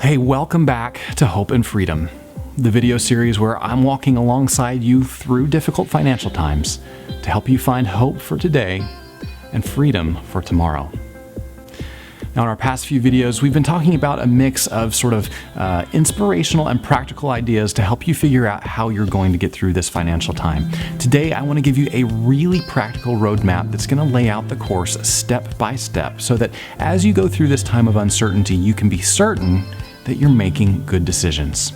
Hey, welcome back to Hope and Freedom, the video series where I'm walking alongside you through difficult financial times to help you find hope for today and freedom for tomorrow. Now, in our past few videos, we've been talking about a mix of inspirational and practical ideas to help you figure out how you're going to get through this financial time. Today, I want to give you a really practical roadmap that's going to lay out the course step by step so that as you go through this time of uncertainty, you can be certain that you're making good decisions.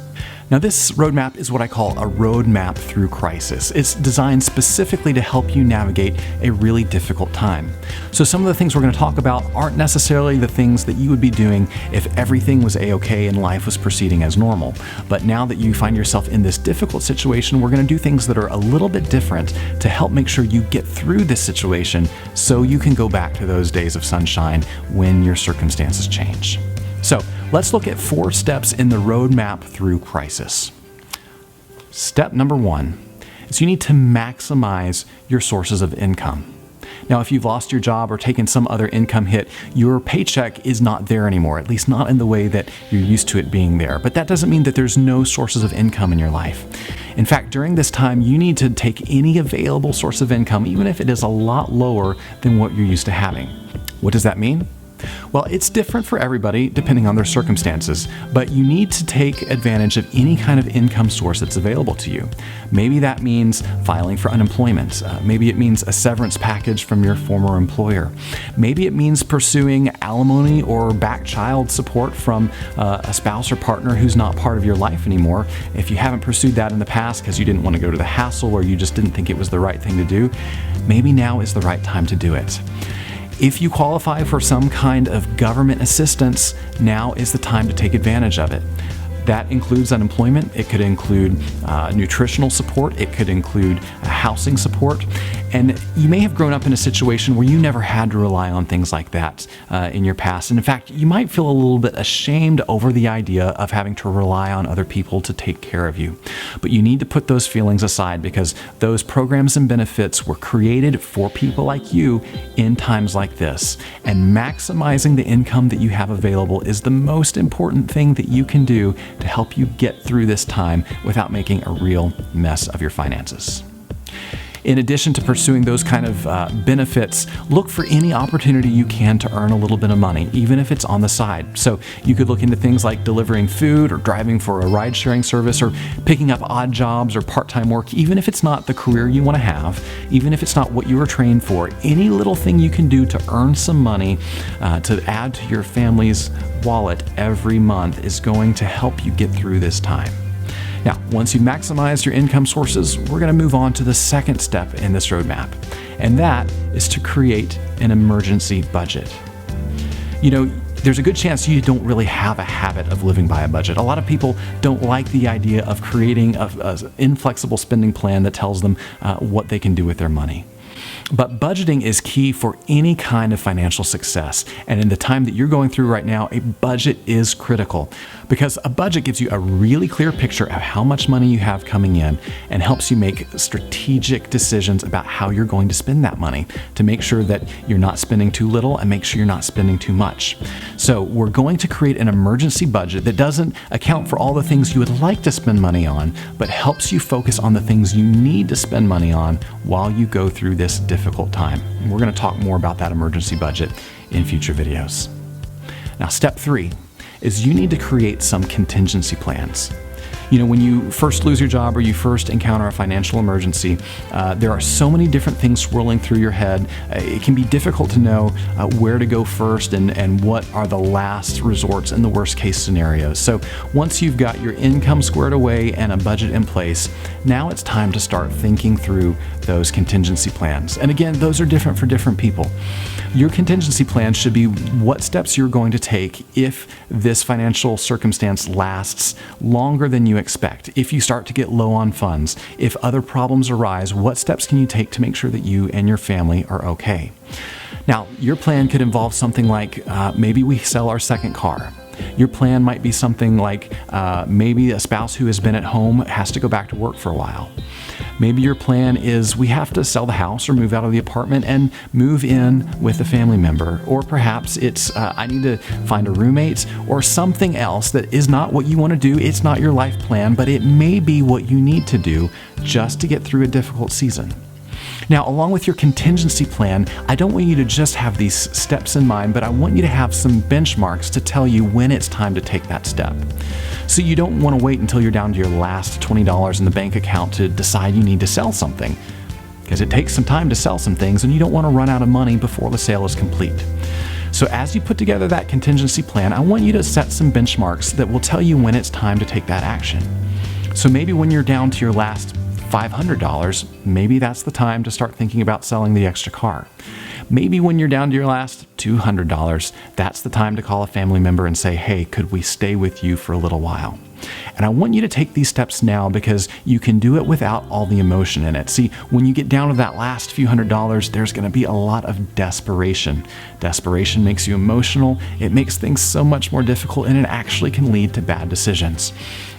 Now, this roadmap is what I call a roadmap through crisis. It's designed specifically to help you navigate a really difficult time. So some of the things we're going to talk about aren't necessarily the things that you would be doing if everything was a-okay and life was proceeding as normal. But now that you find yourself in this difficult situation, we're going to do things that are a little bit different to help make sure you get through this situation so you can go back to those days of sunshine when your circumstances change. So let's look at 4 steps in the roadmap through crisis. Step number 1 is you need to maximize your sources of income. Now, if you've lost your job or taken some other income hit, your paycheck is not there anymore, at least not in the way that you're used to it being there. But that doesn't mean that there's no sources of income in your life. In fact, during this time, you need to take any available source of income, even if it is a lot lower than what you're used to having. What does that mean? Well, it's different for everybody depending on their circumstances, but you need to take advantage of any kind of income source that's available to you. Maybe that means filing for unemployment. Maybe it means a severance package from your former employer. Maybe it means pursuing alimony or back child support from a spouse or partner who's not part of your life anymore. If you haven't pursued that in the past because you didn't want to go to the hassle or you just didn't think it was the right thing to do, maybe now is the right time to do it. If you qualify for some kind of government assistance, now is the time to take advantage of it. That includes unemployment. It could include nutritional support. It could include housing support. And you may have grown up in a situation where you never had to rely on things like that in your past. And in fact, you might feel a little bit ashamed over the idea of having to rely on other people to take care of you. But you need to put those feelings aside because those programs and benefits were created for people like you in times like this. And maximizing the income that you have available is the most important thing that you can do to help you get through this time without making a real mess of your finances. In addition to pursuing those kind of benefits, look for any opportunity you can to earn a little bit of money, even if it's on the side. So you could look into things like delivering food or driving for a ride-sharing service or picking up odd jobs or part-time work, even if it's not the career you want to have, even if it's not what you were trained for. Any little thing you can do to earn some money to add to your family's wallet every month is going to help you get through this time. Now, once you've maximized your income sources, we're going to move on to the second step in this roadmap, and that is to create an emergency budget. You know, there's a good chance you don't really have a habit of living by a budget. A lot of people don't like the idea of creating an inflexible spending plan that tells them what they can do with their money. But budgeting is key for any kind of financial success. And in the time that you're going through right now, a budget is critical because a budget gives you a really clear picture of how much money you have coming in and helps you make strategic decisions about how you're going to spend that money to make sure that you're not spending too little and make sure you're not spending too much. So we're going to create an emergency budget that doesn't account for all the things you would like to spend money on, but helps you focus on the things you need to spend money on while you go through this difficult time. And we're going to talk more about that emergency budget in future videos. Now, step 3 is you need to create some contingency plans. You know, when you first lose your job or you first encounter a financial emergency, there are so many different things swirling through your head. It can be difficult to know where to go first and what are the last resorts in the worst case scenarios. So once you've got your income squared away and a budget in place, now it's time to start thinking through those contingency plans. And again, those are different for different people. Your contingency plan should be what steps you're going to take if this financial circumstance lasts longer than you expect. If you start to get low on funds, if other problems arise, what steps can you take to make sure that you and your family are okay? Now, your plan could involve something like maybe we sell our second car. Your plan might be something like maybe a spouse who has been at home has to go back to work for a while. Maybe your plan is we have to sell the house or move out of the apartment and move in with a family member. Or perhaps it's I need to find a roommate or something else that is not what you want to do. It's not your life plan, but it may be what you need to do just to get through a difficult season. Now, along with your contingency plan, I don't want you to just have these steps in mind, but I want you to have some benchmarks to tell you when it's time to take that step. So you don't want to wait until you're down to your last $20 in the bank account to decide you need to sell something, because it takes some time to sell some things and you don't want to run out of money before the sale is complete. So as you put together that contingency plan, I want you to set some benchmarks that will tell you when it's time to take that action. So maybe when you're down to your last $500, maybe that's the time to start thinking about selling the extra car. Maybe when you're down to your last $200, that's the time to call a family member and say, hey, could we stay with you for a little while? And I want you to take these steps now because you can do it without all the emotion in it. See, when you get down to that last few $100s, there's going to be a lot of desperation. Desperation makes you emotional, it makes things so much more difficult, and it actually can lead to bad decisions.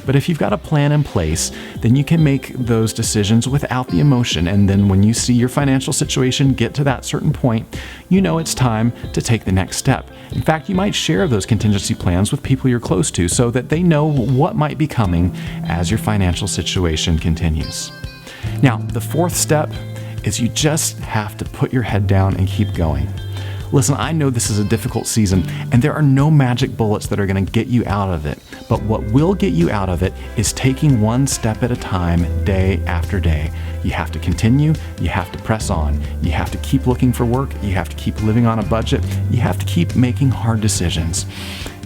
But if you've got a plan in place, then you can make those decisions without the emotion. And then when you see your financial situation get to that certain point, you know it's time to take the next step. In fact, you might share those contingency plans with people you're close to so that they know what might be coming as your financial situation continues. Now, the fourth step is you just have to put your head down and keep going. Listen, I know this is a difficult season, and there are no magic bullets that are going to get you out of it. But what will get you out of it is taking one step at a time, day after day. You have to continue, you have to press on, you have to keep looking for work, you have to keep living on a budget, you have to keep making hard decisions.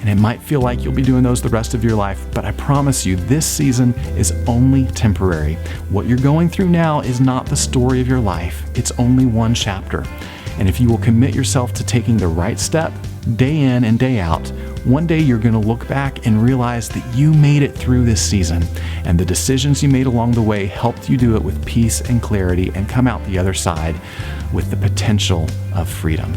And it might feel like you'll be doing those the rest of your life, but I promise you, this season is only temporary. What you're going through now is not the story of your life. It's only one chapter. And if you will commit yourself to taking the right step, day in and day out, one day you're going to look back and realize that you made it through this season, and the decisions you made along the way helped you do it with peace and clarity and come out the other side with the potential of freedom.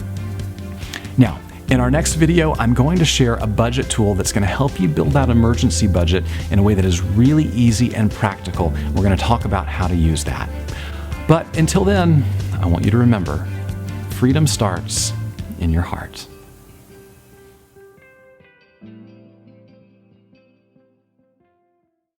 Now, in our next video, I'm going to share a budget tool that's going to help you build that emergency budget in a way that is really easy and practical. We're going to talk about how to use that. But until then, I want you to remember, freedom starts in your heart.